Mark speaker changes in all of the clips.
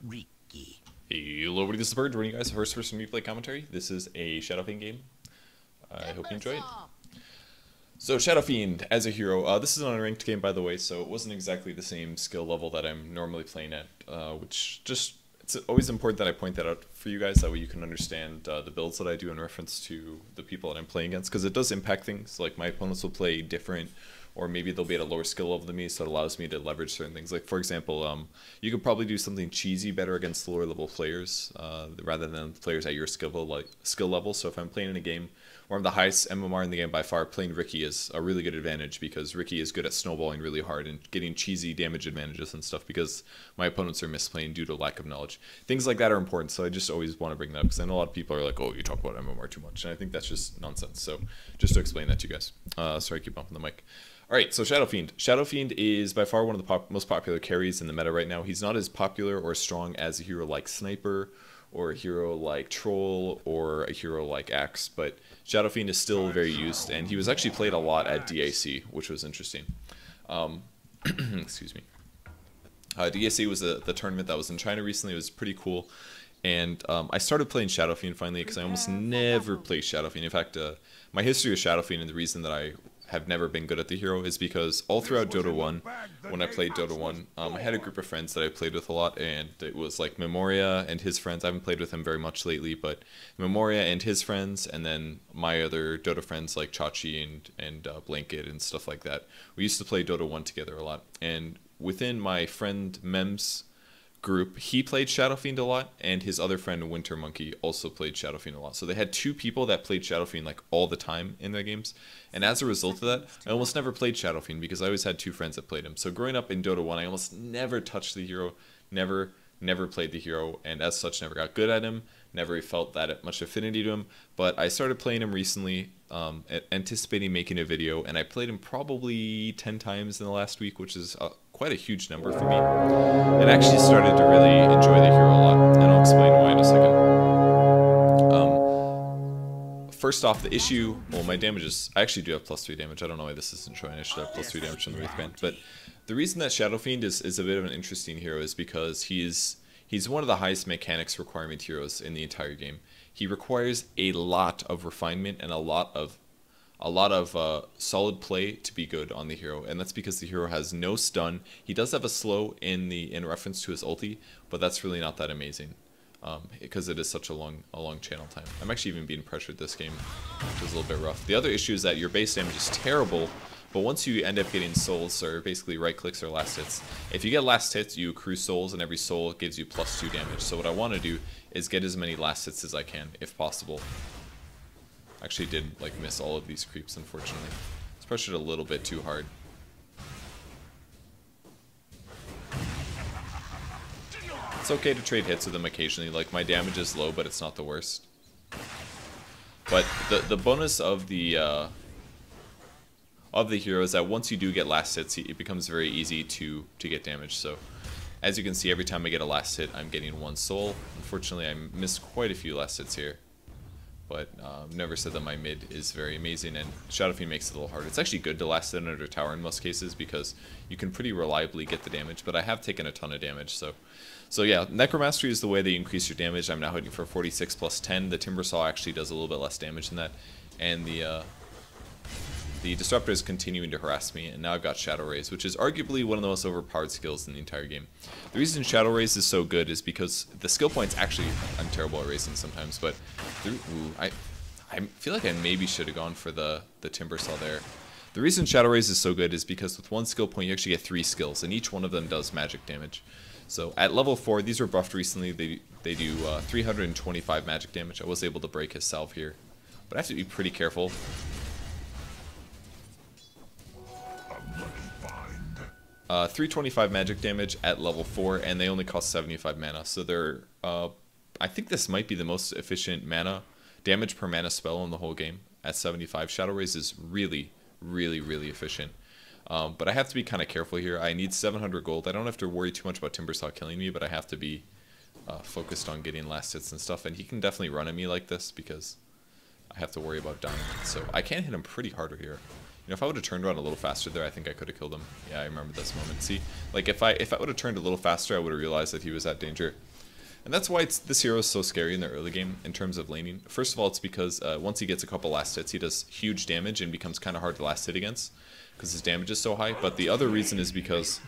Speaker 1: Hello, everybody, this is Purge, bringing you guys the first person replay commentary. This is a Shadow Fiend game. I hope you enjoy it. So, Shadow Fiend as a hero. This is an unranked game, by the way, so it wasn't exactly the same skill level that I'm normally playing at, which just, it's always important that I point that out for you guys, that way you can understand the builds that I do in reference to the people that I'm playing against, because it does impact things. Like, my opponents will play different, or maybe they'll be at a lower skill level than me, so it allows me to leverage certain things. Like, for example, you could probably do something cheesy better against lower level players, rather than players at your skill level. So if I'm playing in a game where I'm the highest MMR in the game by far, playing Ricky is a really good advantage, because Ricky is good at snowballing really hard and getting cheesy damage advantages and stuff, because my opponents are misplaying due to lack of knowledge. Things like that are important, so I just always want to bring that up, because I know a lot of people are like, oh, you talk about MMR too much, and I think that's just nonsense. So just to explain that to you guys. Sorry, I keep bumping the mic. Alright, so Shadow Fiend. Shadow Fiend is by far one of the most popular carries in the meta right now. He's not as popular or strong as a hero like Sniper, or a hero like Troll, or a hero like Axe, but Shadow Fiend is still very used, and he was actually played a lot at DAC, which was interesting. Excuse me. DAC was the tournament that was in China recently. It was pretty cool, and I started playing Shadow Fiend finally, because I almost never play Shadow Fiend. In fact, my history with Shadow Fiend, and the reason that I have never been good at the hero, is because all throughout Dota 1, when I played Dota 1, I had a group of friends that I played with a lot, and it was like Memoria and his friends. I haven't played with him very much lately, but Memoria and his friends, and then my other Dota friends like Chachi and Blanket and stuff like that. We used to play Dota 1 together a lot, and within my friend Mem's group, he played Shadow Fiend a lot, and his other friend Winter Monkey also played Shadow Fiend a lot. So they had two people that played Shadow Fiend like all the time in their games, and as a result of that, I almost never played Shadow Fiend, because I always had two friends that played him. So growing up in Dota 1, I almost never touched the hero, never played the hero, and as such never got good at him, never felt that much affinity to him. But I started playing him recently, anticipating making a video, and I played him probably 10 times in the last week, which is quite a huge number for me, and actually started to really enjoy the hero a lot, and I'll explain why in a second. First off, the issue, well, my damage is, I actually do have +3 damage. I don't know why this isn't showing. I should have +3 damage from the Wraithband, but the reason that Shadow Fiend is a bit of an interesting hero is because he's one of the highest mechanics requirement heroes in the entire game. He requires a lot of refinement and a lot of solid play to be good on the hero, and that's because the hero has no stun. He does have a slow in reference to his ulti, but that's really not that amazing, because it is such a long channel time. I'm actually even being pressured this game, which is a little bit rough. The other issue is that your base damage is terrible, but once you end up getting souls, or basically right clicks or last hits, if you get last hits, you accrue souls, and every soul gives you +2 damage. So what I want to do is get as many last hits as I can, if possible. Actually did like miss all of these creeps, unfortunately. It's pressured a little bit too hard. It's okay to trade hits with them occasionally. Like, my damage is low, but it's not the worst. But the bonus of the hero is that once you do get last hits, it becomes very easy to get damage. So as you can see, every time I get a last hit, I'm getting 1 soul. Unfortunately, I missed quite a few last hits here, but never said that my mid is very amazing, and Shadow Fiend makes it a little harder. It's actually good to last hit under tower in most cases, because you can pretty reliably get the damage, but I have taken a ton of damage, so yeah, Necromastery is the way they increase your damage. I'm now hitting for 46 plus 10. The Timber Saw actually does a little bit less damage than that, and the Disruptor is continuing to harass me, and now I've got Shadow Raze, which is arguably one of the most overpowered skills in the entire game. The reason Shadow Raze is so good is because the skill points actually, I'm terrible at racing sometimes, but I feel like I maybe should have gone for the Timber Saw there. The reason Shadow Raze is so good is because with 1 skill point you actually get 3 skills, and each one of them does magic damage. So at level 4, these were buffed recently, they do 325 magic damage. I was able to break his salve here, but I have to be pretty careful. 325 magic damage at level 4, and they only cost 75 mana, so they're, I think this might be the most efficient damage per mana spell in the whole game at 75. Shadow Raze is really efficient, but I have to be kind of careful here. I need 700 gold. I don't have to worry too much about Timber Saw killing me, but I have to be focused on getting last hits and stuff, and he can definitely run at me like this, because I have to worry about dying. So I can hit him pretty harder here. You know, if I would have turned around a little faster there, I think I could have killed him. Yeah, I remember this moment. See, like if I would have turned a little faster, I would have realized that he was at danger. And that's why this hero is so scary in the early game in terms of laning. First of all, it's because once he gets a couple last hits, he does huge damage and becomes kind of hard to last hit against because his damage is so high. But the other reason is because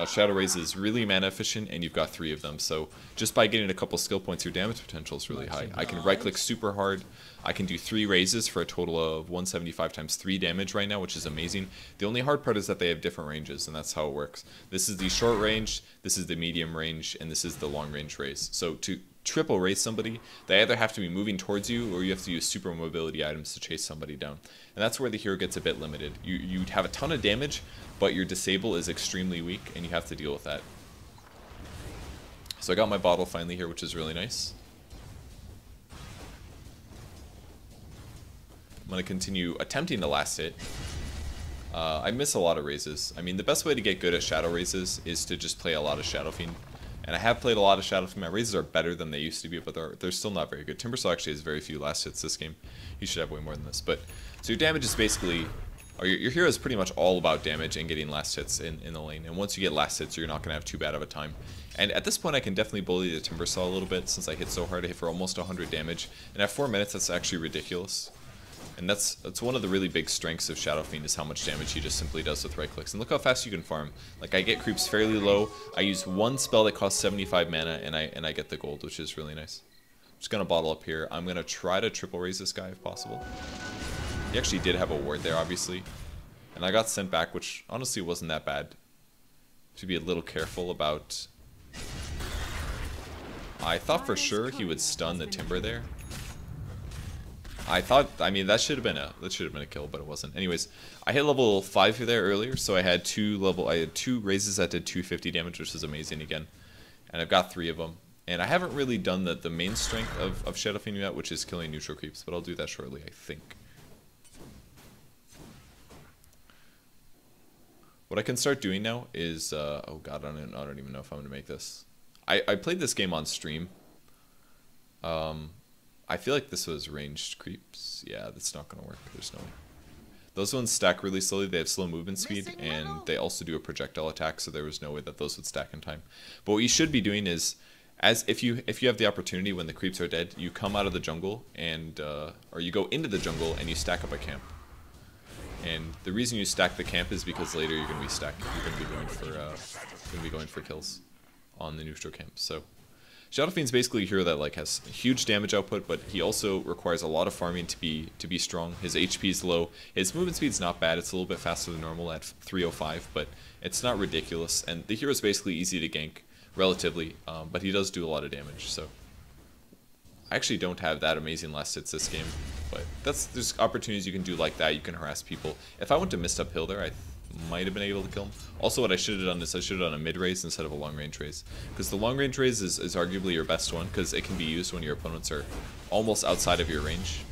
Speaker 1: Shadow Raze is really mana efficient and you've got 3 of them. So just by getting a couple skill points, your damage potential is really high. I can right click super hard. I can do 3 razes for a total of 175 times 3 damage right now, which is amazing. The only hard part is that they have different ranges, and that's how it works. This is the short range, this is the medium range, and this is the long range raze. So to triple raze somebody, they either have to be moving towards you or you have to use super mobility items to chase somebody down. And that's where the hero gets a bit limited. You have a ton of damage, but your disable is extremely weak, and you have to deal with that. So I got my bottle finally here, which is really nice. I'm going to continue attempting to last hit. I miss a lot of razes. I mean, the best way to get good at Shadow Razes is to just play a lot of Shadow Fiend. And I have played a lot of Shadow Fiend. My razes are better than they used to be, but they're still not very good. Timbersaw actually has very few last hits this game. He should have way more than this. But so your damage is basically, or your hero is pretty much all about damage and getting last hits in the lane. And once you get last hits, you're not going to have too bad of a time. And at this point, I can definitely bully the Timbersaw a little bit since I hit so hard. I hit for almost 100 damage. And at 4 minutes, that's actually ridiculous. And that's one of the really big strengths of Shadow Fiend is how much damage he just simply does with right clicks. And look how fast you can farm. Like, I get creeps fairly low. I use one spell that costs 75 mana, and I get the gold, which is really nice. I'm just gonna bottle up here. I'm gonna try to triple raze this guy if possible. He actually did have a ward there, obviously, and I got sent back, which honestly wasn't that bad. Should be a little careful about. I thought for sure he would stun the Timber there. I mean, that should have been a kill, but it wasn't. Anyways, I hit level 5 there earlier, so I had 2 razes that did 250 damage, which is amazing again. And I've got 3 of them. And I haven't really done the main strength of Shadow Fiend yet, which is killing neutral creeps, but I'll do that shortly, I think. What I can start doing now is, oh god, I don't even know if I'm gonna make this. I played this game on stream. I feel like this was ranged creeps. Yeah, that's not going to work. There's no way. Those ones stack really slowly. They have slow movement speed, and they also do a projectile attack, so there was no way that those would stack in time. But what you should be doing is, if you have the opportunity when the creeps are dead, you come out of the jungle, and or you go into the jungle and you stack up a camp. And the reason you stack the camp is because later you're going to be going for kills on the neutral camp. So Shadow Fiend's basically a hero that like has huge damage output, but he also requires a lot of farming to be strong. His HP is low. His movement speed's not bad. It's a little bit faster than normal at 305, but it's not ridiculous. And the hero's basically easy to gank, relatively, but he does do a lot of damage. So I actually don't have that amazing last hits this game, but there's opportunities you can do like that. You can harass people. If I went to Mist Uphill there, I might have been able to kill him. Also, what I should have done is I should have done a mid-raze instead of a long-range raze. Because the long-range raze is arguably your best one, because it can be used when your opponents are almost outside of your range.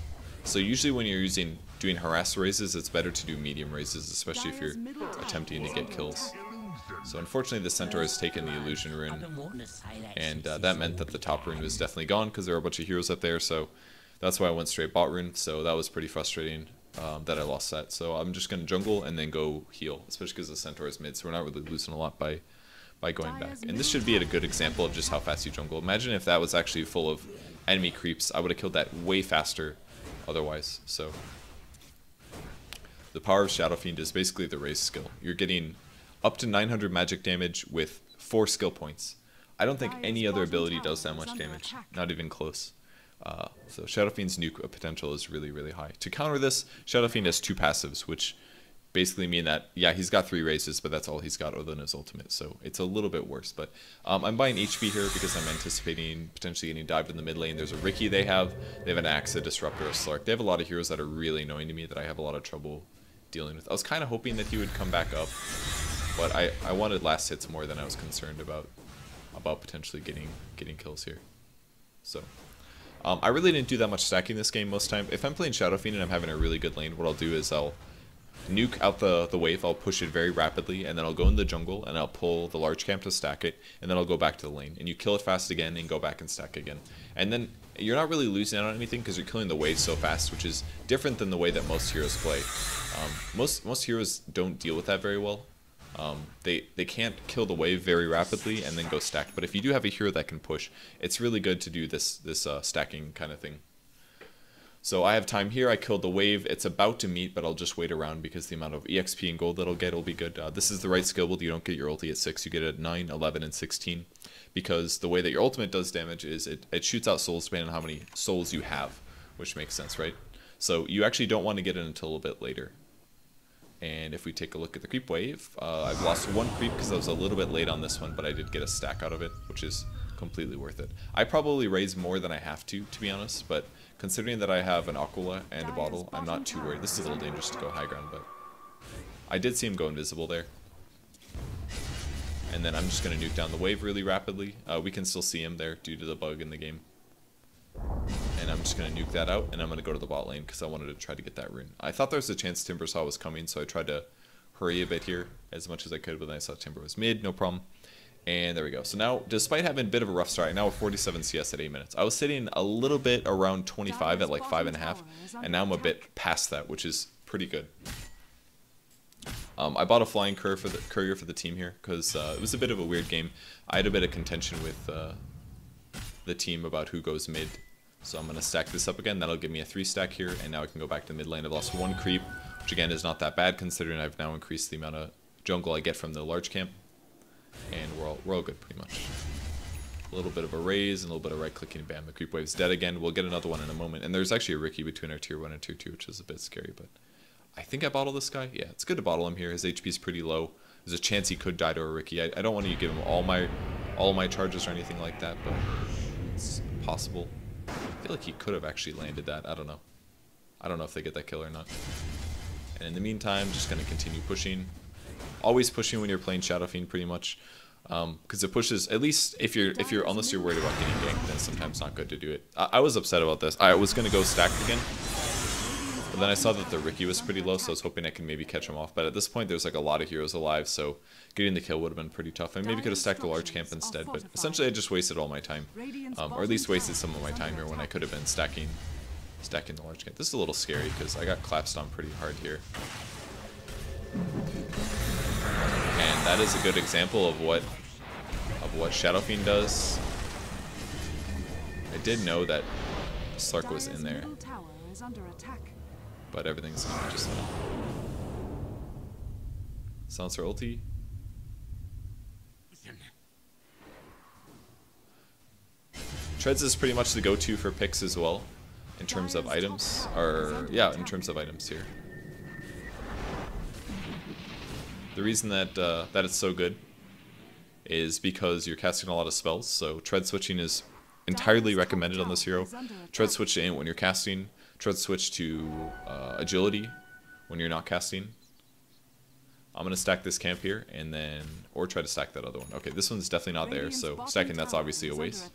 Speaker 1: So usually when you're doing harass razes, it's better to do medium razes, especially if you're attempting to get kills. So unfortunately the centaur has taken the illusion rune, and that meant that the top rune was definitely gone, because there were a bunch of heroes up there, so that's why I went straight bot rune, so that was pretty frustrating. That I lost that, so I'm just gonna jungle and then go heal, especially because the centaur is mid, so we're not really losing a lot by going back. And this should be a good example of just how fast you jungle. Imagine if that was actually full of enemy creeps. I would have killed that way faster otherwise. So the power of Shadow Fiend is basically the raze skill. You're getting up to 900 magic damage with 4 skill points. I don't think any other ability does that much damage, not even close. So Shadow Fiend's nuke potential is really, really high. To counter this, Shadow Fiend has 2 passives, which basically mean that, yeah, he's got 3 razes, but that's all he's got other than his ultimate, so it's a little bit worse. But I'm buying HP here because I'm anticipating potentially getting dived in the mid lane. There's a Riki they have an Axe, a Disruptor, a Slark. They have a lot of heroes that are really annoying to me that I have a lot of trouble dealing with. I was kind of hoping that he would come back up, but I wanted last hits more than I was concerned about potentially getting kills here. So I really didn't do that much stacking this game most time. If I'm playing Shadow Fiend and I'm having a really good lane, what I'll do is I'll nuke out the wave, I'll push it very rapidly, and then I'll go in the jungle and I'll pull the large camp to stack it, and then I'll go back to the lane. And you kill it fast again and go back and stack again. And then you're not really losing out on anything because you're killing the wave so fast, which is different than the way that most heroes play. Most heroes don't deal with that very well. They can't kill the wave very rapidly and then go stack. But if you do have a hero that can push, it's really good to do this stacking kind of thing. So I have time here. I killed the wave. It's about to meet, but I'll just wait around because the amount of EXP and gold that I'll get will be good. This is the right skill build. You don't get your ulti at 6. You get it at 9, 11, and 16. Because the way that your ultimate does damage is it shoots out souls depending on how many souls you have, which makes sense, right? So you actually don't want to get it until a little bit later. And if we take a look at the creep wave, I've lost 1 creep because I was a little bit late on this one, but I did get a stack out of it, which is completely worth it. I probably raise more than I have to be honest, but considering that I have an Aquila and a bottle, I'm not too worried. This is a little dangerous to go high ground, but I did see him go invisible there. And then I'm just going to nuke down the wave really rapidly. We can still see him there due to the bug in the game. And I'm just going to nuke that out, and I'm going to go to the bot lane because I wanted to try to get that rune. I thought there was a chance Timbersaw was coming, so I tried to hurry a bit here as much as I could, but then I saw Timber was mid, no problem. And there we go. So now, despite having a bit of a rough start, I now have 47 CS at 8 minutes. I was sitting a little bit around 25 at like 5.5, and now I'm a bit past that, which is pretty good. I bought a flying courier for the team here because it was a bit of a weird game. I had a bit of contention with the team about who goes mid. So I'm going to stack this up again. That'll give me a 3 stack here, and now I can go back to mid lane. I've lost 1 creep, which again is not that bad considering I've now increased the amount of jungle I get from the large camp. And we're all good pretty much. A little bit of a raise and a little bit of right clicking, bam, the creep wave's dead again. We'll get another one in a moment. And there's actually a Ricky between our tier 1 and tier 2, which is a bit scary, but I think I bottle this guy. Yeah, it's good to bottle him here. His HP is pretty low. There's a chance he could die to a Ricky. I don't want to give him all my charges or anything like that, but it's possible. I feel like he could have actually landed that. I don't know. I don't know if they get that kill or not. And in the meantime, just going to continue pushing. Always pushing when you're playing Shadow Fiend pretty much. Because it pushes, at least if you're unless you're worried about getting ganked, then sometimes not good to do it. I was upset about this. I was going to go stacked again. But then I saw that the Ricky was pretty low, so I was hoping I could maybe catch him off. But at this point, there's like a lot of heroes alive, so getting the kill would have been pretty tough. I maybe could have stacked the large camp instead, but essentially I just wasted all my time. Or at least wasted some of my time here when I could have been stacking the large camp. This is a little scary because I got clapped on pretty hard here. And that is a good example of what Shadow Fiend does. I did know that Slark was in there, but everything's gonna just silence her ulti. Treads is pretty much the go-to for picks as well, in terms of items, or yeah, in terms of items here. The reason that that it's so good is because you're casting a lot of spells, so tread switching is entirely recommended on this hero. Tread switch to int when you're casting, tread switch to agility when you're not casting. I'm going to stack this camp here, and then, or try to stack that other one. Okay, this one's definitely not there, so stacking that's obviously a waste.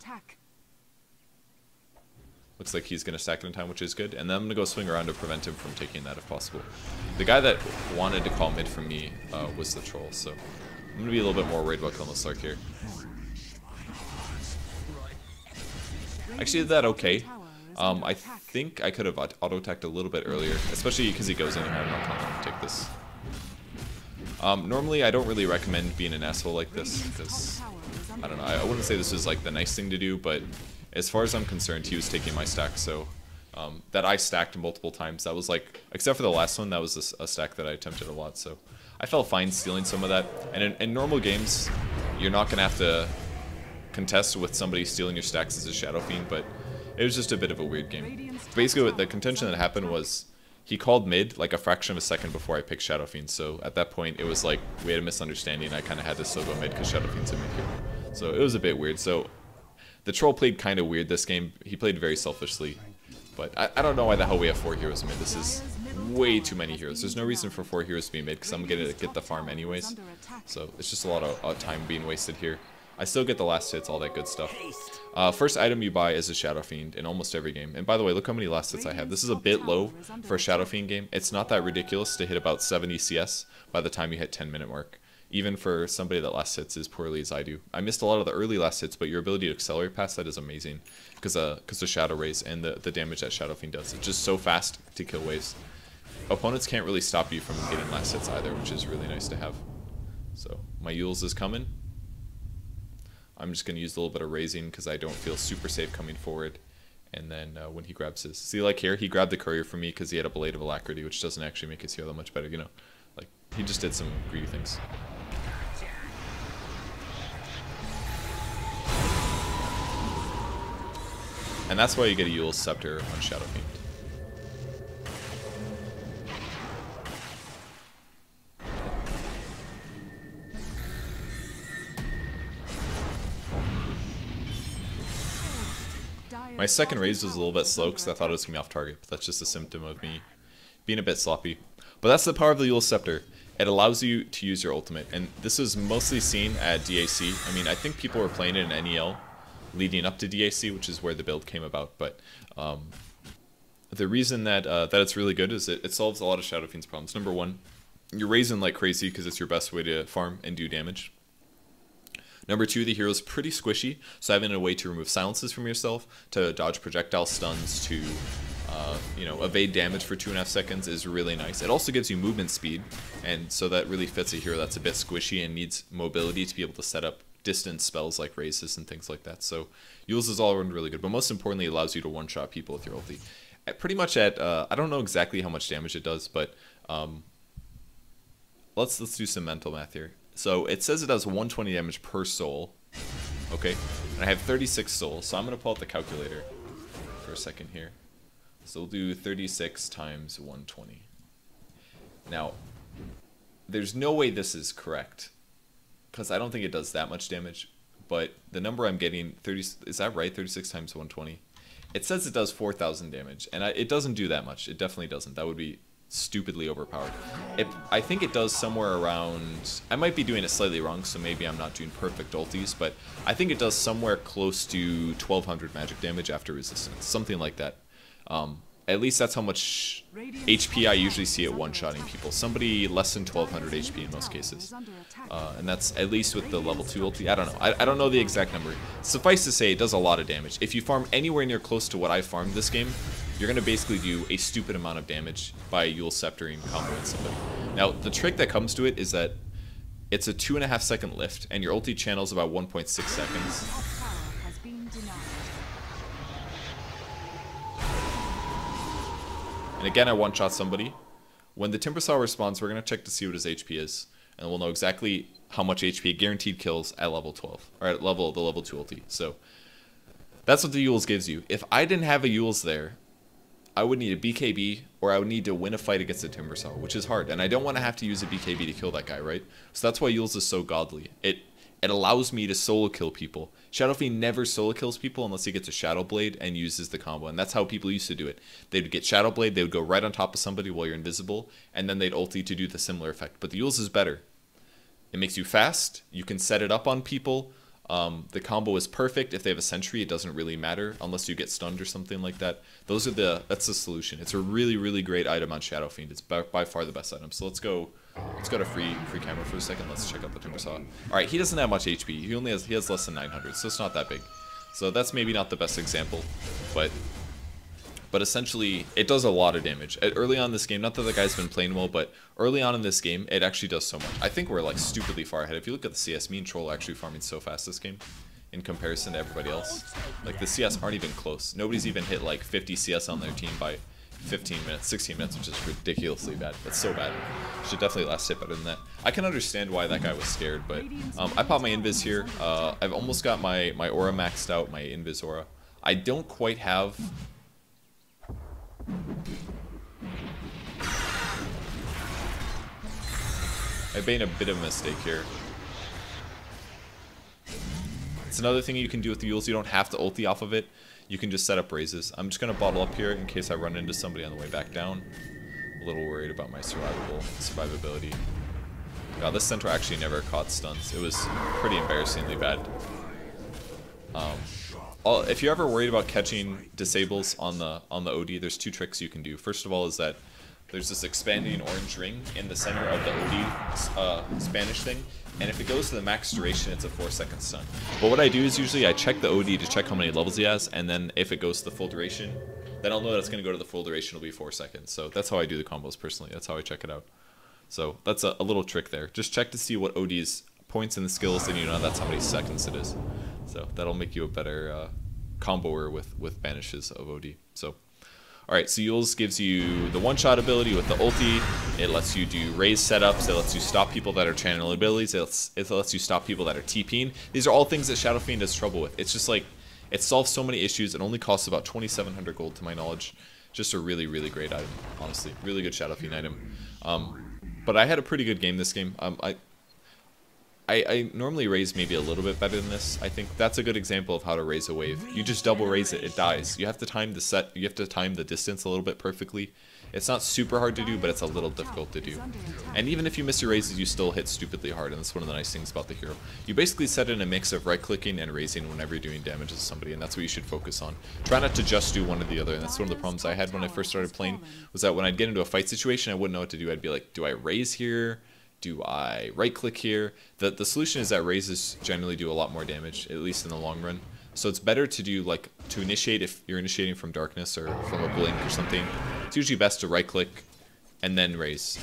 Speaker 1: Looks like he's going to stack it in time, which is good. And then I'm going to go swing around to prevent him from taking that if possible. The guy that wanted to call mid from me was the troll, so I'm going to be a little bit more worried about killing the Slark here. Actually did that okay. I think I could have auto-attacked a little bit earlier, especially because he goes in here. I'm not going to let him take this. Normally I don't really recommend being an asshole like this, because, I don't know, I wouldn't say this is like the nice thing to do, but as far as I'm concerned, he was taking my stack, so that I stacked multiple times. That was like, except for the last one, that was a stack that I attempted a lot, so I felt fine stealing some of that. And in normal games, you're not going to have to contest with somebody stealing your stacks as a Shadow Fiend, but it was just a bit of a weird game. Basically, what the contention that happened was he called mid like a fraction of a second before I picked Shadow Fiend, so at that point, it was like we had a misunderstanding. I kind of had to still go mid because Shadow Fiend's in mid here. So it was a bit weird. So the troll played kind of weird this game. He played very selfishly. But I don't know why the hell we have 4 heroes mid. This is way too many heroes. There's no reason for 4 heroes to be mid because I'm going to get the farm anyways. So it's just a lot of time being wasted here. I still get the last hits, all that good stuff. First item you buy is a Shadow Fiend in almost every game. And by the way, look how many last hits I have. This is a bit low for a Shadow Fiend game. It's not that ridiculous to hit about 70 CS by the time you hit 10-minute mark. Even for somebody that last hits as poorly as I do. I missed a lot of the early last hits, but your ability to accelerate past that is amazing. Because the Shadow Raise and the damage that Shadow Fiend does. It's just so fast to kill waves. Opponents can't really stop you from getting last hits either, which is really nice to have. So my Euls is coming. I'm just going to use a little bit of raising because I don't feel super safe coming forward. And then when he grabs his... See, like here, he grabbed the courier for me because he had a Blade of Alacrity, which doesn't actually make his hero that much better, you know. Like, he just did some greedy things. And that's why you get a Euls Scepter on Shadow Fiend. My second raise was a little bit slow because I thought it was going to be off target, but that's just a symptom of me being a bit sloppy. But that's the power of the Euls Scepter. It allows you to use your ultimate, and this is mostly seen at DAC. I mean, I think people were playing it in NEL leading up to DAC, which is where the build came about, but the reason that that it's really good is it solves a lot of Shadow Fiend's problems. Number one, you're raising like crazy because it's your best way to farm and do damage. Number two, the hero is pretty squishy, so having a way to remove silences from yourself, to dodge projectile stuns, to you know, evade damage for 2.5 seconds is really nice. It also gives you movement speed, and so that really fits a hero that's a bit squishy and needs mobility to be able to set up distance spells like razes and things like that. So Euls is all around really good, but most importantly, it allows you to one-shot people with your ulti. Pretty much at I don't know exactly how much damage it does, but let's do some mental math here. So it says it does 120 damage per soul, okay? And I have 36 souls, so I'm gonna pull out the calculator for a second here. So we'll do 36 times 120. Now, there's no way this is correct, because I don't think it does that much damage, but the number I'm getting, 30, is that right? 36 times 120? It says it does 4,000 damage, and it doesn't do that much. It definitely doesn't. That would be stupidly overpowered. I think it does somewhere around... I might be doing it slightly wrong, so maybe I'm not doing perfect ultis, but I think it does somewhere close to 1,200 magic damage after resistance. Something like that. At least that's how much HP I usually see at one-shotting people. Somebody less than 1,200 HP in most cases. And that's at least with the level 2 ulti. I don't know. I don't know the exact number. Suffice to say, it does a lot of damage. If you farm anywhere near close to what I farmed this game, you're going to basically do a stupid amount of damage by Euls Sceptering comboing somebody. Now, the trick that comes to it is that it's a 2.5 second lift, and your ulti channels about 1.6 seconds. And again, I one-shot somebody. When the Timber Saw responds, we're going to check to see what his HP is, and we'll know exactly how much HP guaranteed kills at level 12, or at the level 2 ulti. So that's what the Euls gives you. If I didn't have a Euls there, I would need a BKB, or I would need to win a fight against a Timber Saw, which is hard, and I don't want to have to use a BKB to kill that guy, right? So that's why Euls is so godly. It allows me to solo kill people. Shadow Fiend never solo kills people unless he gets a Shadow Blade and uses the combo, and that's how people used to do it. They would get Shadow Blade, they would go right on top of somebody while you're invisible, and then they'd ulti to do the similar effect. But the Euls is better. It makes you fast, you can set it up on people, the combo is perfect. If they have a sentry, it doesn't really matter unless you get stunned or something like that. That's the solution. It's a really, really great item on Shadow Fiend. It's by far the best item. So let's go to free camera for a second. Let's check out the Timber Saw. All right, he doesn't have much HP. He has less than 900, so it's not that big. So that's maybe not the best example, but essentially it does a lot of damage. Early on in this game, not that the guy's been playing well, but early on in this game, it actually does so much. I think we're like stupidly far ahead. If you look at the CS, me and Troll are actually farming so fast this game in comparison to everybody else. Like the CS aren't even close. Nobody's even hit like 50 CS on their team by 15 minutes, 16 minutes, which is ridiculously bad. That's so bad. Should definitely last hit better than that. I can understand why that guy was scared, but I popped my Invis here. I've almost got my aura maxed out, my Invis aura. I don't quite have... I made a bit of a mistake here. It's another thing you can do with the Euls. You don't have to ulti off of it. You can just set up razes. I'm just going to bottle up here in case I run into somebody on the way back down. A little worried about my survivability. God, this centaur actually never caught stuns. It was pretty embarrassingly bad. If you're ever worried about catching disables on the OD, there's two tricks you can do. First of all is that there's this expanding orange ring in the center of the OD Spanish thing, and if it goes to the max duration, it's a 4-second stun. But what I do is usually I check the OD to check how many levels he has, and then if it goes to the full duration, then I'll know that it's going to go to the full duration, it'll be 4 seconds. So that's how I do the combos personally. That's how I check it out. So that's a little trick there. Just check to see what OD's points in the skills, and you know that's how many seconds it is. So that'll make you a better comboer with banishes of OD. So, alright, so Euls gives you the one-shot ability with the ulti. It lets you do raise setups. It lets you stop people that are channeling abilities. It lets you stop people that are TPing. These are all things that Shadow Fiend has trouble with. It's just like, it solves so many issues. It only costs about 2,700 gold to my knowledge. Just a really, really great item, honestly. Really good Shadow Fiend item. But I had a pretty good game this game. I normally raise maybe a little bit better than this. I think that's a good example of how to raise a wave. You just double raise it, it dies. You have to time the set, you have to time the distance a little bit perfectly. It's not super hard to do, but it's a little difficult to do. And even if you miss your raises, you still hit stupidly hard, and that's one of the nice things about the hero. You basically set in a mix of right-clicking and raising whenever you're doing damage to somebody, and that's what you should focus on. Try not to just do one or the other, and that's one of the problems I had when I first started playing, was that when I'd get into a fight situation, I wouldn't know what to do. I'd be like, do I raise here? Do I right-click here? The solution is that raises generally do a lot more damage, at least in the long run. So it's better to do, like, to initiate if you're initiating from darkness or from a blink or something. It's usually best to right-click and then raise,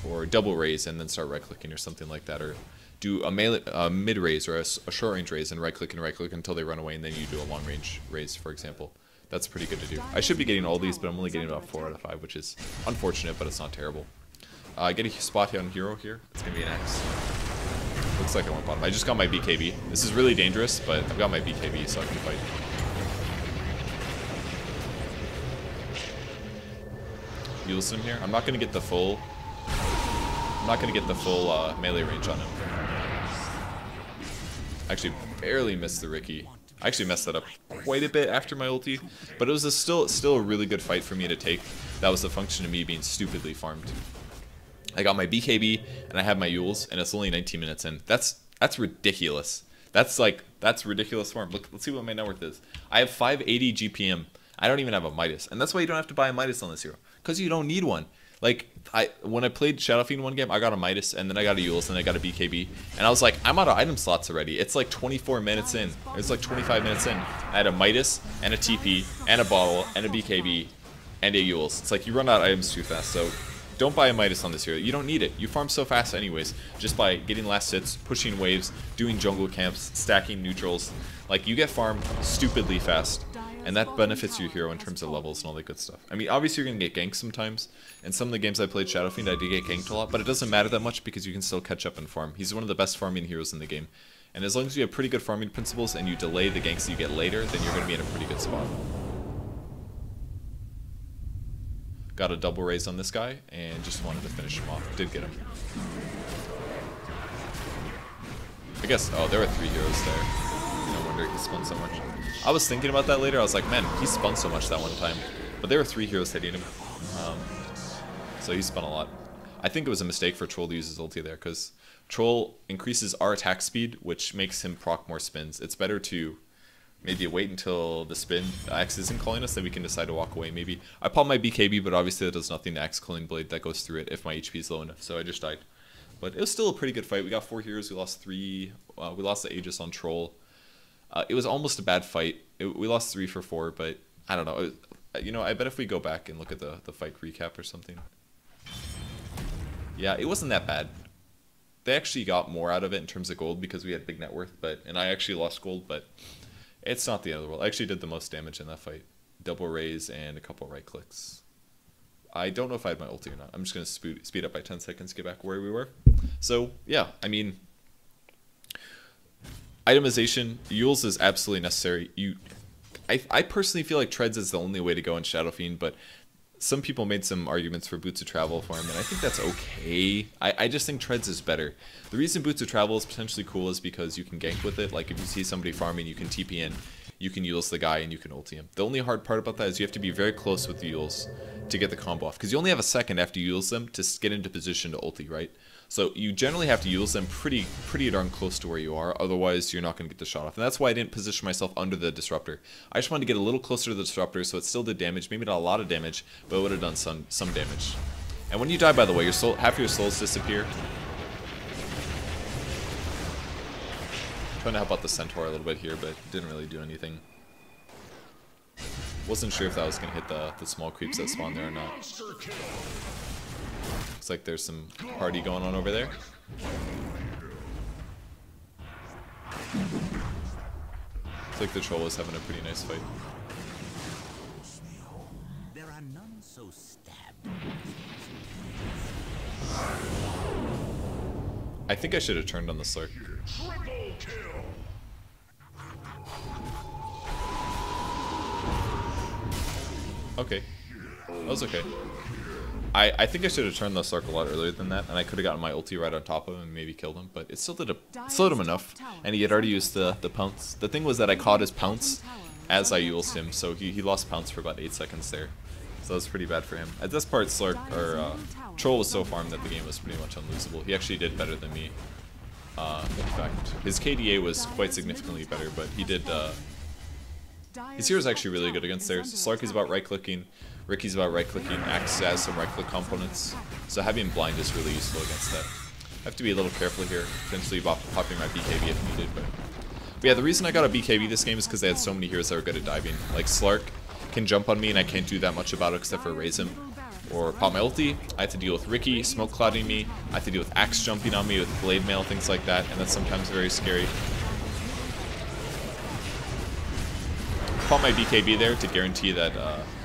Speaker 1: or double raise and then start right-clicking or something like that. Or do a mid-raise or a short-range raise and right-click until they run away, and then you do a long-range raise, for example. That's pretty good to do. I should be getting all these, but I'm only getting about 4 out of 5, which is unfortunate, but it's not terrible. I get a spot on hero here. It's going to be an X. Looks like I went bottom. I just got my BKB. This is really dangerous, but I've got my BKB, so I can fight. Euls him here. I'm not going to get the full... melee range on him. Actually, barely missed the Ricky. I actually messed that up quite a bit after my ulti, but it was still a really good fight for me to take. That was a function of me being stupidly farmed. I got my BKB and I have my Euls, and it's only 19 minutes in. That's ridiculous. That's ridiculous farm. Look, let's see what my net worth is. I have 580 GPM. I don't even have a Midas, and that's why you don't have to buy a Midas on this hero, because you don't need one. Like, when I played Shadow Fiend one game, I got a Midas, and then I got a Euls, and then I got a BKB, and I was like, I'm out of item slots already. It's like 24 minutes in. It's like 25 minutes in. I had a Midas, and a TP, and a bottle, and a BKB, and a Euls. It's like, you run out of items too fast, so don't buy a Midas on this hero. You don't need it. You farm so fast anyways, just by getting last hits, pushing waves, doing jungle camps, stacking neutrals. Like, you get farmed stupidly fast, and that benefits your hero in terms of levels and all that good stuff. I mean, obviously you're going to get ganked sometimes. In some of the games I played Shadow Fiend, I did get ganked a lot, but it doesn't matter that much because you can still catch up and farm. He's one of the best farming heroes in the game. And as long as you have pretty good farming principles and you delay the ganks that you get later, then you're going to be in a pretty good spot. Got a double raise on this guy, and just wanted to finish him off. Did get him. I guess, oh, there were 3 heroes there. No wonder he spun so much. I was thinking about that later. I was like, man, he spun so much that one time. But there were 3 heroes hitting him. So he spun a lot. I think it was a mistake for Troll to use his ulti there, because Troll increases our attack speed, which makes him proc more spins. It's better to maybe wait until the spin Axe isn't calling us, then we can decide to walk away maybe. I popped my BKB, but obviously that does nothing to Axe Killing Blade that goes through it if my HP is low enough, so I just died. But it was still a pretty good fight. We got 4 heroes, we lost 3, we lost the Aegis on Troll. It was almost a bad fight. We lost 3 for 4, but I don't know. You know, I bet if we go back and look at the fight recap or something. Yeah, it wasn't that bad. They actually got more out of it in terms of gold because we had big net worth, and I actually lost gold, but it's not the end of the world. I actually did the most damage in that fight. Double raise and a couple right clicks. I don't know if I had my ulti or not. I'm just going to speed up by 10 seconds to get back where we were. So, yeah, I mean, itemization, Euls is absolutely necessary. I personally feel like Treads is the only way to go in Shadow Fiend, but some people made some arguments for Boots of Travel for him, and I think that's okay. I just think Treads is better. The reason Boots of Travel is potentially cool is because you can gank with it. Like, if you see somebody farming, you can TP in, you can Euls the guy, and you can ulti him. The only hard part about that is you have to be very close with the Euls to get the combo off, because you only have a second after you Euls them to get into position to ulti, right? So you generally have to Euls them pretty darn close to where you are, otherwise you're not going to get the shot off. And that's why I didn't position myself under the Disruptor. I just wanted to get a little closer to the Disruptor so it still did damage, maybe not a lot of damage, but it would have done some damage. And when you die, by the way, your soul, half your souls disappear. I'm trying to help out the Centaur a little bit here, but didn't really do anything. Wasn't sure if that was going to hit the small creeps that spawn there or not. Looks like there's some party going on over there. Looks like the troll is having a pretty nice fight.
Speaker 2: There are none so stabbed.
Speaker 1: I think I should have turned on the Slurk. Okay. That was okay. I think I should have turned the Slurk a lot earlier than that, and I could have gotten my ulti right on top of him and maybe killed him, but it still did slowed him enough, and he had already used the pounce. The thing was that I caught his pounce as I Euls him, so he lost pounce for about 8 seconds there. So that was pretty bad for him. At this part, Slurk, or Troll was so farmed that the game was pretty much unlosable. He actually did better than me. In fact, his KDA was quite significantly better, but he did... his hero's actually really good against theirs. Slark is about right-clicking, Ricky's about right-clicking, Axe has some right-click components, so having blind is really useful against that. I have to be a little careful here, potentially popping my BKB if needed, but yeah, the reason I got a BKB this game is because they had so many heroes that were good at diving. Like Slark can jump on me and I can't do that much about it except for raise him or pop my ulti. I have to deal with Ricky smoke clouding me, I have to deal with Axe jumping on me with blade mail, things like that, and that's sometimes very scary. Pop my BKB there to guarantee that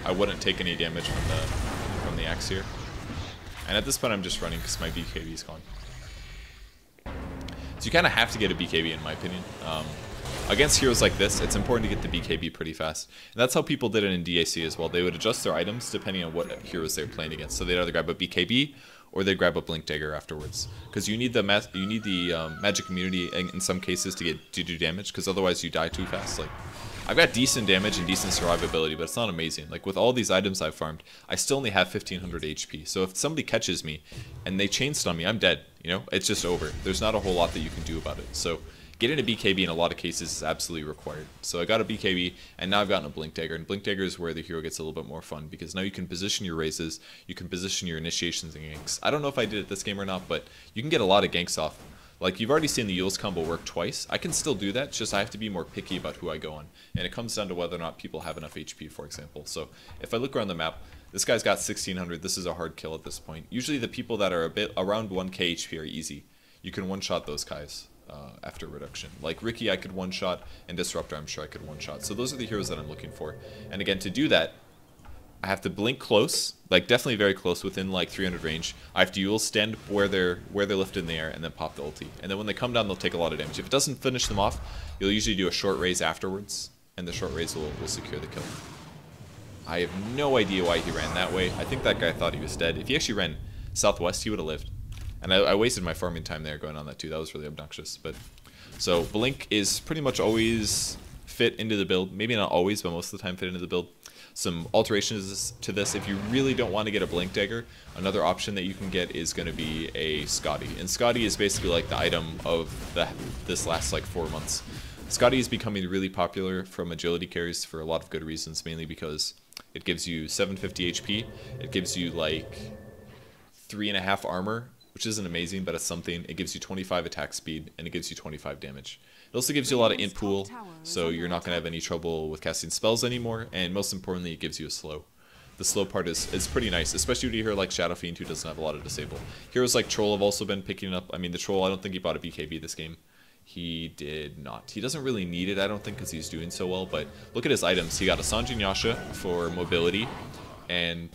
Speaker 1: I wouldn't take any damage from the Axe here. And at this point I'm just running because my BKB is gone. So you kind of have to get a BKB in my opinion. Against heroes like this, it's important to get the BKB pretty fast. And that's how people did it in DAC as well. They would adjust their items depending on what heroes they're playing against. So they'd either grab a BKB or they'd grab a Blink Dagger afterwards. Because you need the magic immunity in some cases to do damage, because otherwise you die too fast. Like, I've got decent damage and decent survivability, but it's not amazing. Like, with all these items I've farmed, I still only have 1500 HP. So if somebody catches me and they chain stun me, I'm dead. You know, it's just over. There's not a whole lot that you can do about it. So getting a BKB in a lot of cases is absolutely required. So I got a BKB, and now I've gotten a Blink Dagger. And Blink Dagger is where the hero gets a little bit more fun, because now you can position your razes, you can position your initiations and ganks. I don't know if I did it this game or not, but you can get a lot of ganks off. Like, you've already seen the Euls combo work twice. I can still do that, it's just I have to be more picky about who I go on. And it comes down to whether or not people have enough HP, for example. So if I look around the map, this guy's got 1600. This is a hard kill at this point. Usually the people that are a bit around 1k HP are easy. You can one-shot those guys after reduction. Like Ricky, I could one-shot, and Disruptor, I'm sure I could one-shot. So those are the heroes that I'm looking for. And again, to do that, I have to blink close, like definitely very close, within like 300 range. I have to Euls stand where they're lifted in the air, and then pop the ulti. And then when they come down, they'll take a lot of damage. If it doesn't finish them off, you'll usually do a short raise afterwards, and the short raise will secure the kill. I have no idea why he ran that way. I think that guy thought he was dead. If he actually ran southwest, he would have lived. And I wasted my farming time there going on that too. That was really obnoxious. But so blink is pretty much always fit into the build. Maybe not always, but most of the time fit into the build. Some alterations to this: if you really don't want to get a Blink Dagger, another option that you can get is going to be a Skadi. And Skadi is basically like the item of this last like 4 months. Skadi is becoming really popular from agility carries for a lot of good reasons, mainly because it gives you 750 HP, it gives you like 3.5 armor, which isn't amazing, but it's something. It gives you 25 attack speed, and it gives you 25 damage. It also gives you a lot of int pool, so you're not going to have any trouble with casting spells anymore, and most importantly, it gives you a slow. The slow part is pretty nice, especially with a hero like Shadow Fiend, who doesn't have a lot of disable. Heroes like Troll have also been picking up. I mean, the Troll, I don't think he bought a BKB this game. He did not. He doesn't really need it, I don't think, because he's doing so well, but look at his items. He got a Sanjin Yasha for mobility, and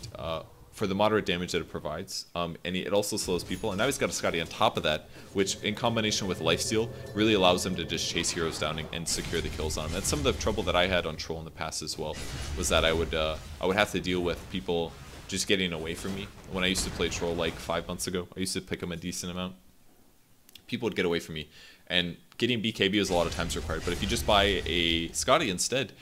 Speaker 1: for the moderate damage that it provides, and it also slows people, and now he's got a Skadi on top of that, which in combination with lifesteal really allows him to just chase heroes down and secure the kills on him. That's some of the trouble that I had on Troll in the past as well, was that I would have to deal with people just getting away from me. When I used to play Troll like 5 months ago, I used to pick him a decent amount. People would get away from me, and getting BKB was a lot of times required, but if you just buy a Skadi instead,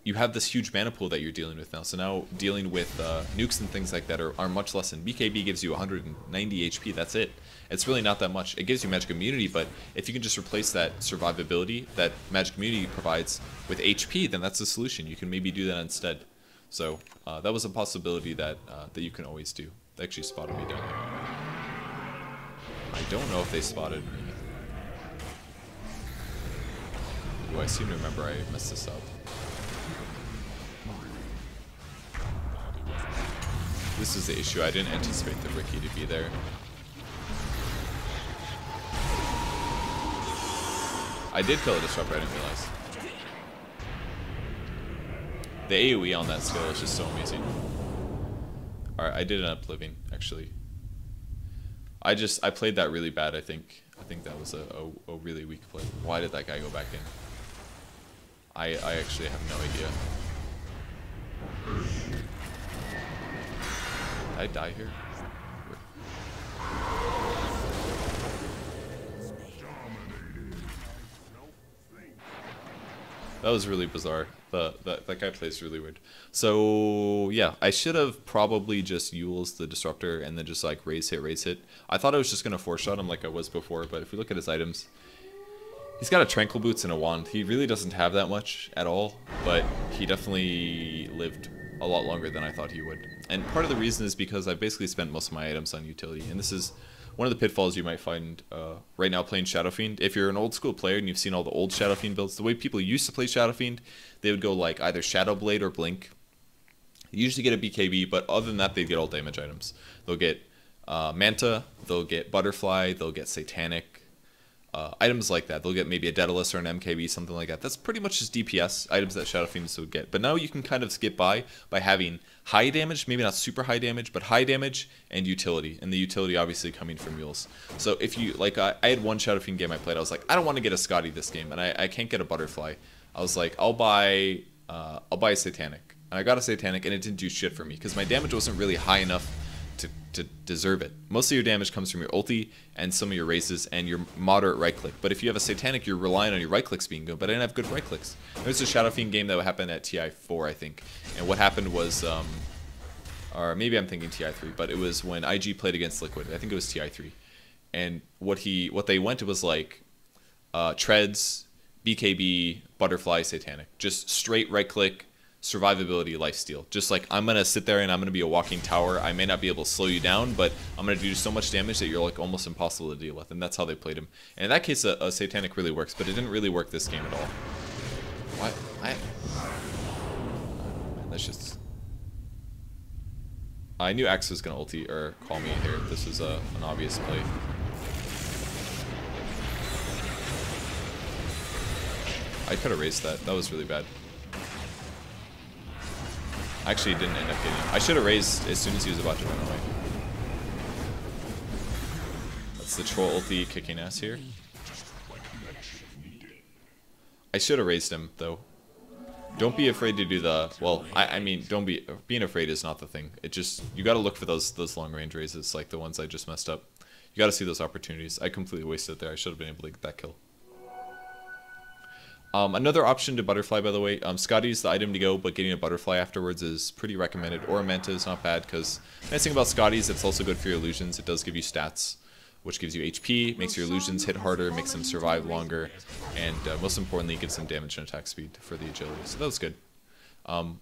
Speaker 1: you have this huge mana pool that you're dealing with now. So now dealing with nukes and things like that are much less. And BKB gives you 190 HP, that's it. It's really not that much. It gives you magic immunity, but if you can just replace that survivability that magic immunity provides with HP, then that's the solution. You can maybe do that instead. So that was a possibility that you can always do. They actually spotted me down there. I don't know if they spotted me. Ooh, I seem to remember I messed this up. This is the issue. I didn't anticipate the Ricky to be there. I did kill a Disruptor, I didn't realize. The AoE on that skill is just so amazing. Alright, I did end up living, actually. I played that really bad, I think. I think that was a really weak play. Why did that guy go back in? I actually have no idea. Did I die here? That was really bizarre. That guy plays really weird. So yeah, I should have probably just Euls the Disruptor and then just like raise hit. I thought I was just gonna 4-shot him like I was before, but if we look at his items, he's got a Tranquil Boots and a wand. He really doesn't have that much at all, but he definitely lived a lot longer than I thought he would. And part of the reason is because I basically spent most of my items on utility, and this is one of the pitfalls you might find right now playing Shadow Fiend. If you're an old school player and you've seen all the old Shadow Fiend builds, the way people used to play Shadow Fiend, they would go like either Shadow Blade or Blink. You usually get a BKB, but other than that, they'd get all damage items. They'll get Manta, they'll get Butterfly, they'll get Satanic, items like that. They'll get maybe a Daedalus or an MKB, something like that. That's pretty much just DPS items that Shadow Fiends would get. But now you can kind of skip by having high damage, maybe not super high damage, but high damage and utility. And the utility obviously coming from Euls. So if you, like, I had one Shadow Fiend game I played. I was like, I don't want to get a Skadi this game, and I can't get a Butterfly. I was like, I'll buy a Satanic. And I got a Satanic, and it didn't do shit for me because my damage wasn't really high enough to deserve it. Most of your damage comes from your ulti and some of your razes and your moderate right click. But if you have a Satanic, you're relying on your right clicks being good, but I didn't have good right clicks. There's a Shadow Fiend game that happened at TI4, I think. And what happened was, or maybe I'm thinking TI3, but it was when IG played against Liquid. I think it was TI3. And what they went was like Treads, BKB, Butterfly, Satanic. Just straight right click, survivability, lifesteal. Just like, I'm gonna sit there and I'm gonna be a walking tower. I may not be able to slow you down, but I'm gonna do so much damage that you're like almost impossible to deal with. And that's how they played him. And in that case, a Satanic really works, but it didn't really work this game at all. What? That's just... I knew Axe was gonna ulti or call me here. This was an obvious play. I could have raised that. That was really bad. Actually, didn't end up getting him. I should have raised as soon as he was about to run away. That's the troll ulti kicking ass here. I should have raised him though. Don't be afraid to do the, well, I mean, being afraid is not the thing. It just, you got to look for those long range raises like the ones I just messed up. You got to see those opportunities. I completely wasted it there. I should have been able to get that kill. Another option to Butterfly, by the way, Skadi's the item to go, but getting a Butterfly afterwards is pretty recommended, or a Manta is not bad, because the nice thing about Skadi's, it's also good for your illusions. It does give you stats, which gives you HP, makes your illusions hit harder, makes them survive longer, and most importantly, gives them damage and attack speed for the agility, so that was good. I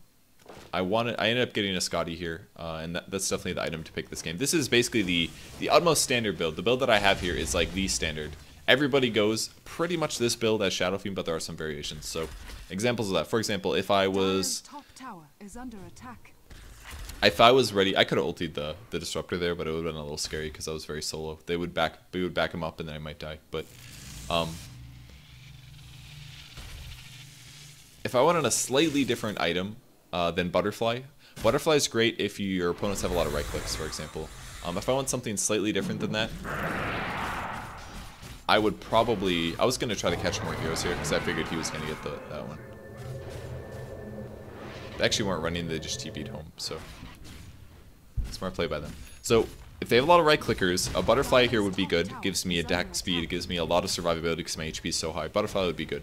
Speaker 1: ended up getting a Skadi here, and that's definitely the item to pick this game. This is basically the utmost standard build. The build that I have here is like the standard. Everybody goes pretty much this build as Shadow Fiend, but there are some variations. So, examples of that. For example, if I was ready, I could have ultied the Disruptor there, but it would have been a little scary because I was very solo. We would back him up, and then I might die. But if I wanted a slightly different item than Butterfly, Butterfly is great if your opponents have a lot of right clicks, for example. If I want something slightly different than that, I was going to try to catch more heroes here because I figured he was going to get that one. They actually weren't running, they just TP'd home, so smart play by them. So if they have a lot of right clickers, a Butterfly here would be good. Gives me attack speed, it gives me a lot of survivability because my HP is so high. Butterfly would be good.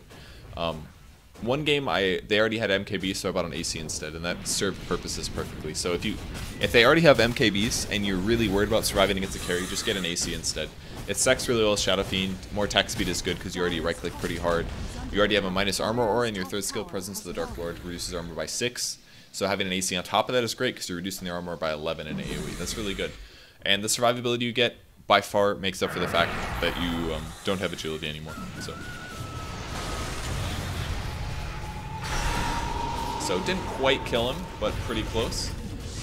Speaker 1: One game they already had MKB, so I bought an AC instead, and that served purposes perfectly. So if they already have MKBs and you're really worried about surviving against a carry, just get an AC instead. It stacks really well with Shadow Fiend. More attack speed is good because you already right click pretty hard. You already have a minus armor aura, and your third skill, Presence of the Dark Lord, reduces armor by 6. So having an AC on top of that is great because you're reducing the armor by 11 in AoE. That's really good. And the survivability you get by far makes up for the fact that you don't have agility anymore. So didn't quite kill him, but pretty close.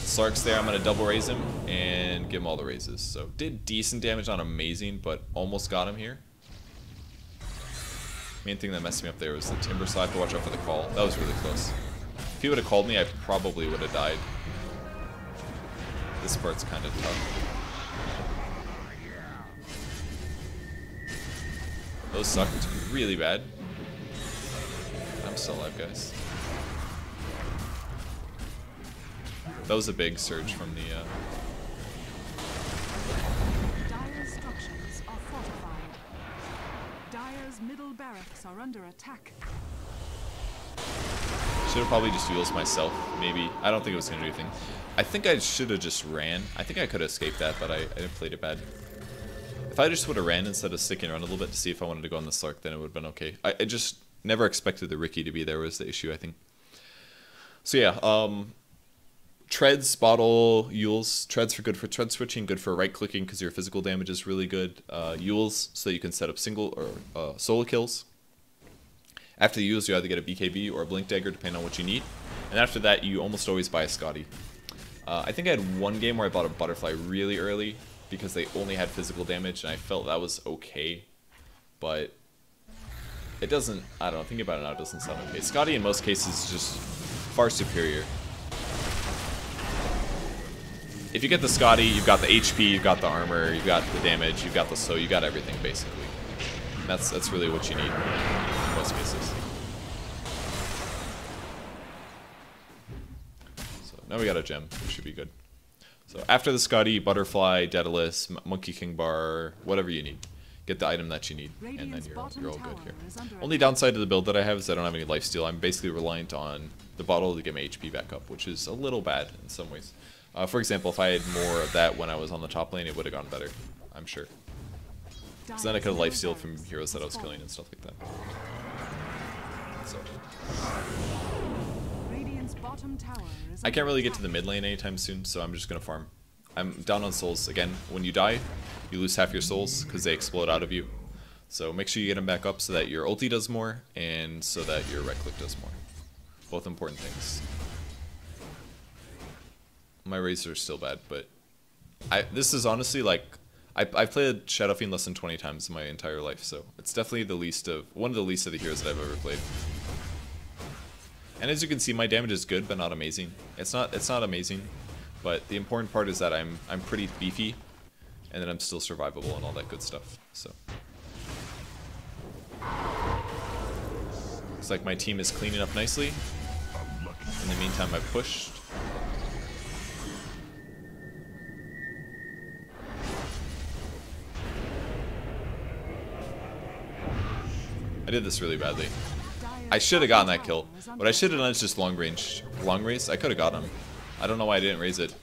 Speaker 1: Slark's there, I'm going to double raise him and give him all the raises. So did decent damage, not amazing, but almost got him here. Main thing that messed me up there was the Timber, so I have to watch out for the call. That was really close. If he would have called me, I probably would have died. This part's kind of tough. Those sucked really bad. I'm still alive, guys. That was a big surge from the...
Speaker 3: Dire's structures are fortified. Dire's middle barracks are under attack.
Speaker 1: Should have probably just Euls myself, maybe. I don't think it was going to do anything. I think I should have just ran. I think I could have escaped that, but I played it bad. If I just would have ran instead of sticking around a little bit to see if I wanted to go on the Slark, then it would have been okay. I just never expected the Ricky to be there was the issue, I think. So yeah, treads, bottle, Euls. Treads for good for tread switching, good for right clicking because your physical damage is really good. Euls so that you can set up single or solo kills. After the Euls, you either get a BKB or a Blink Dagger depending on what you need. And after that, you almost always buy a Skadi. I think I had one game where I bought a Butterfly really early because they only had physical damage and I felt that was okay. But it doesn't, I don't know, thinking about it now, it doesn't sound okay. Skadi in most cases is just far superior. If you get the Skadi, you've got the HP, you've got the armor, you've got the damage, you've got the slow, you got everything basically. That's really what you need in most cases. So now we got a gem, which should be good. So after the Skadi, Butterfly, Daedalus, Monkey King Bar, whatever you need. Get the item that you need, and then you're all good here. Only downside to the build that I have is I don't have any lifesteal. I'm basically reliant on the bottle to get my HP back up, which is a little bad in some ways. For example, if I had more of that when I was on the top lane, it would have gone better, I'm sure. Because then I could have lifestealed from heroes that I was killing and stuff like that. So. I can't really get to the mid lane anytime soon, so I'm just going to farm. I'm down on souls. Again, when you die, you lose half your souls because they explode out of you. So make sure you get them back up so that your ulti does more and so that your right click does more. Both important things. My razes are still bad, but this is honestly like I've played Shadow Fiend less than 20 times in my entire life, so it's definitely one of the least of the heroes that I've ever played. And as you can see, my damage is good, but not amazing. It's not amazing, but the important part is that I'm pretty beefy, and that I'm still survivable and all that good stuff. So looks like my team is cleaning up nicely. In the meantime, I've pushed. I did this really badly. I should have gotten that kill. What I should have done is just long raise. I could have got him. I don't know why I didn't raise it.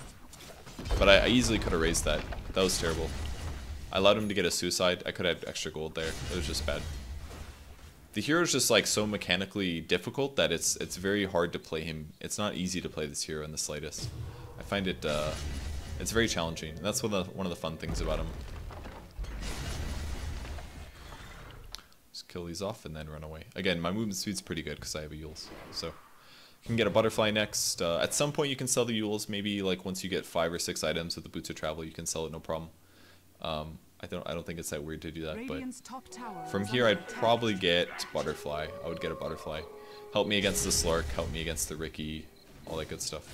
Speaker 1: But I easily could have raised that. That was terrible. I allowed him to get a suicide. I could have had extra gold there. It was just bad. The hero's just like so mechanically difficult that it's very hard to play him. It's not easy to play this hero in the slightest. I find it it's very challenging. And that's one of the fun things about him. Kill these off and then run away. Again, my movement speed's pretty good because I have a Euls. So you can get a Butterfly next. At some point you can sell the Euls. Maybe like once you get 5 or 6 items with the Boots of Travel, you can sell it no problem. I don't think it's that weird to do that. But from here I'd probably get Butterfly. I would get a Butterfly. Help me against the Slark. Help me against the Ricky. All that good stuff.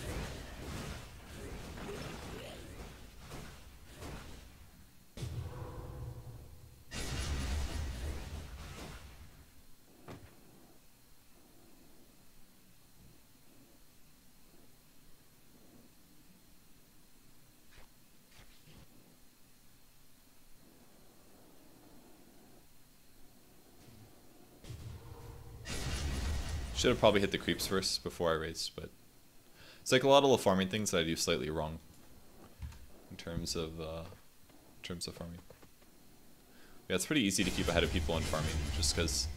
Speaker 1: Should have probably hit the creeps first before I raced, but it's like a lot of the farming things that I do slightly wrong in terms of farming. Yeah, it's pretty easy to keep ahead of people in farming just because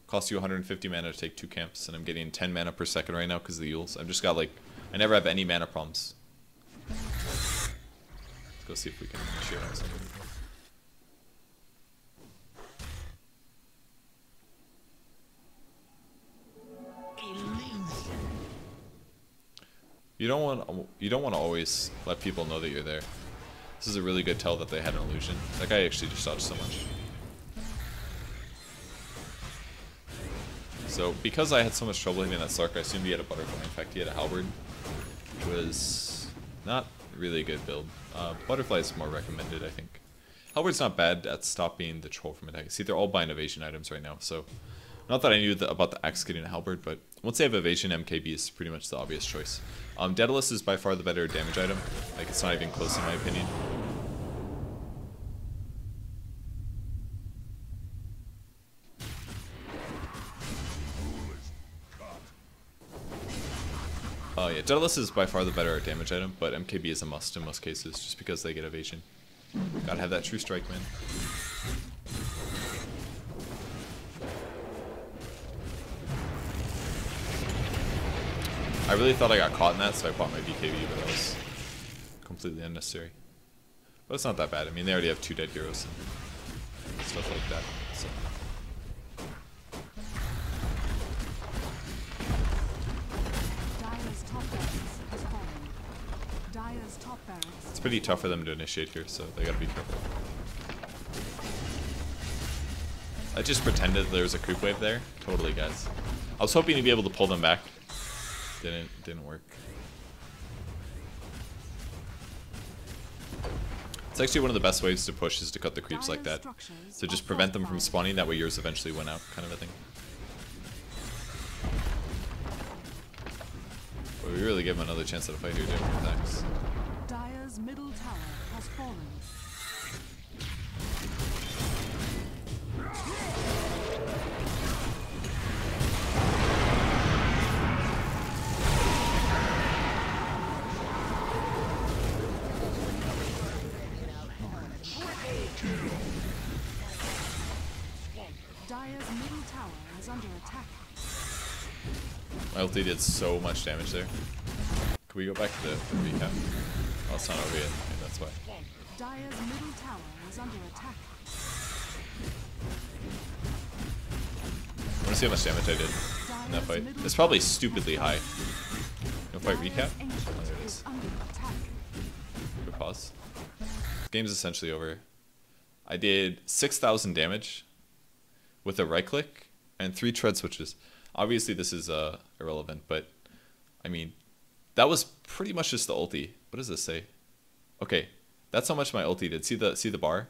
Speaker 1: it costs you 150 mana to take 2 camps, and I'm getting 10 mana per second right now because of the Euls. I've just got like, I never have any mana problems. Let's go see if we can shoot on something. You don't want to always let people know that you're there. This is a really good tell that they had an illusion. That guy actually just dodged so much. So because I had so much trouble hitting that Slark, I assumed he had a butterfly. In fact, he had a halberd, which was not really a good build. Butterfly is more recommended, I think. Halberd's not bad at stopping the troll from attacking. See, they're all buying evasion items right now, so not that I knew about the axe getting a halberd, but once they have evasion, MKB is pretty much the obvious choice. Daedalus is by far the better damage item. Like, it's not even close in my opinion. Yeah, Daedalus is by far the better damage item, but MKB is a must in most cases, just because they get evasion. Gotta have that true strike, man. I really thought I got caught in that, so I bought my BKB, but that was completely unnecessary. But it's not that bad. I mean, they already have 2 dead heroes and stuff like that. So. It's pretty tough for them to initiate here, so they gotta be careful. I just pretended there was a creep wave there. Totally, guys. I was hoping to be able to pull them back. Didn't work. It's actually one of the best ways to push is to cut the creeps like that. So just prevent them from spawning, that way yours eventually went out, kind of a thing. But we really give them another chance at a fight here, doing attacks.
Speaker 3: Dire's middle tower has fallen. Dire's middle tower is under attack.
Speaker 1: My ulti did so much damage there. Can we go back to the recap? Oh, it's not over yet. Okay, that's why.
Speaker 3: Dire's middle tower is under attack.
Speaker 1: I want to see how much damage I did in that fight. It's probably stupidly high. No fight recap? Oh, there it is. Good pause. This game's essentially over. I did 6,000 damage with a right click and 3 tread switches. Obviously this is irrelevant, but I mean, that was pretty much just the ulti. What does this say? Okay, that's how much my ulti did. See the bar?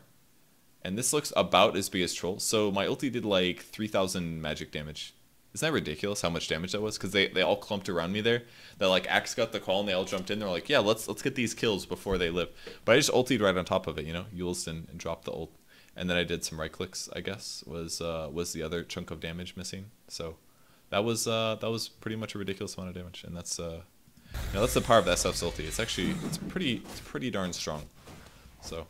Speaker 1: And this looks about as big as Troll. So my ulti did like 3,000 magic damage. Isn't that ridiculous how much damage that was? Because they all clumped around me there. That like Axe got the call and they all jumped in. They're like, yeah, let's get these kills before they live. But I just ultied right on top of it, you know, Euls and dropped the ult. And then I did some right clicks, I guess, was the other chunk of damage missing. So that was pretty much a ridiculous amount of damage. And that's that's the power of the SF's ulti. It's pretty darn strong. So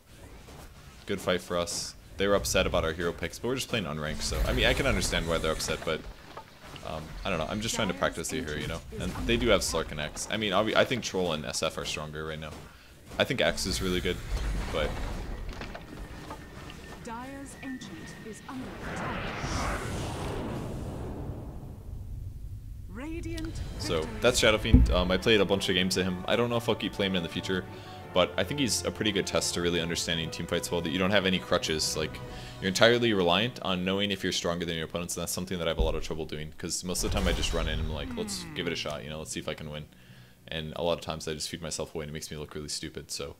Speaker 1: good fight for us. They were upset about our hero picks, but we're just playing unranked. So I mean, I can understand why they're upset, but I don't know. I'm just trying to practice the hero, you know. And they do have Slark and X. I mean, I think Troll and SF are stronger right now. I think X is really good, but
Speaker 3: Dire's ancient is under attack. Radiant
Speaker 1: so that's Shadow Fiend. I played a bunch of games of him. I don't know if I'll keep playing him in the future, but I think he's a pretty good test to really understanding teamfights well, that you don't have any crutches. Like, you're entirely reliant on knowing if you're stronger than your opponents, and that's something that I have a lot of trouble doing, because most of the time I just run in and I'm like, let's give it a shot, you know, let's see if I can win. And a lot of times I just feed myself away and it makes me look really stupid. So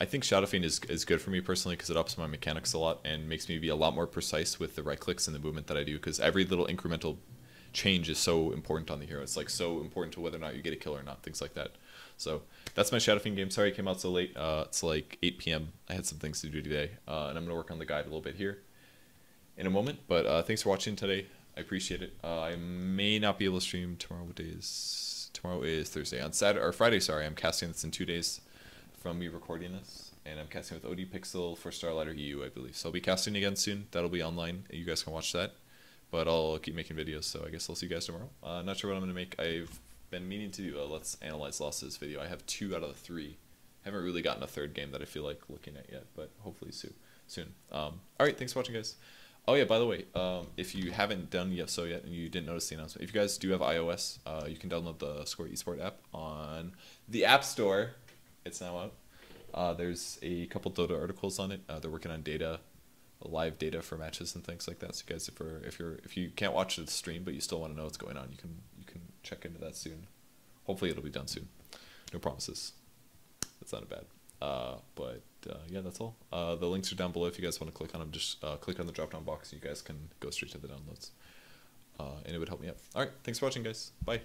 Speaker 1: I think Shadow Fiend is good for me personally, because it ups my mechanics a lot and makes me be a lot more precise with the right clicks and the movement that I do, because every little incremental change is so important on the hero. It's like so important to whether or not you get a kill or not, things like that. So that's my Shadow Fiend game. Sorry it came out so late. It's like 8 p.m. I had some things to do today, and I'm going to work on the guide a little bit here in a moment. But thanks for watching today. I appreciate it. I may not be able to stream tomorrow. What day is tomorrow? Is Thursday. On Saturday or Friday, sorry, I'm casting this in 2 days from me recording this, and I'm casting with OD Pixel for Starlighter EU, I believe. So I'll be casting again soon. That'll be online. You guys can watch that. But I'll keep making videos, so I guess I'll see you guys tomorrow. Not sure what I'm going to make. I've been meaning to do a Let's Analyze Losses video. I have 2 out of the 3. Haven't really gotten a third game that I feel like looking at yet, but hopefully soon. Alright, thanks for watching, guys. Oh yeah, by the way, if you haven't done so yet and you didn't notice the announcement, if you guys do have iOS, you can download the Score Esport app on the App Store. It's now out. There's a couple Dota articles on it. They're working on data, live data for matches and things like that. So you guys, if you can't watch the stream but you still want to know what's going on, you can check into that soon. Hopefully it'll be done soon. No promises. That sounded bad. But yeah, that's all. The links are down below if you guys want to click on them. Just click on the drop down box and you guys can go straight to the downloads. And it would help me out. Alright, thanks for watching, guys. Bye.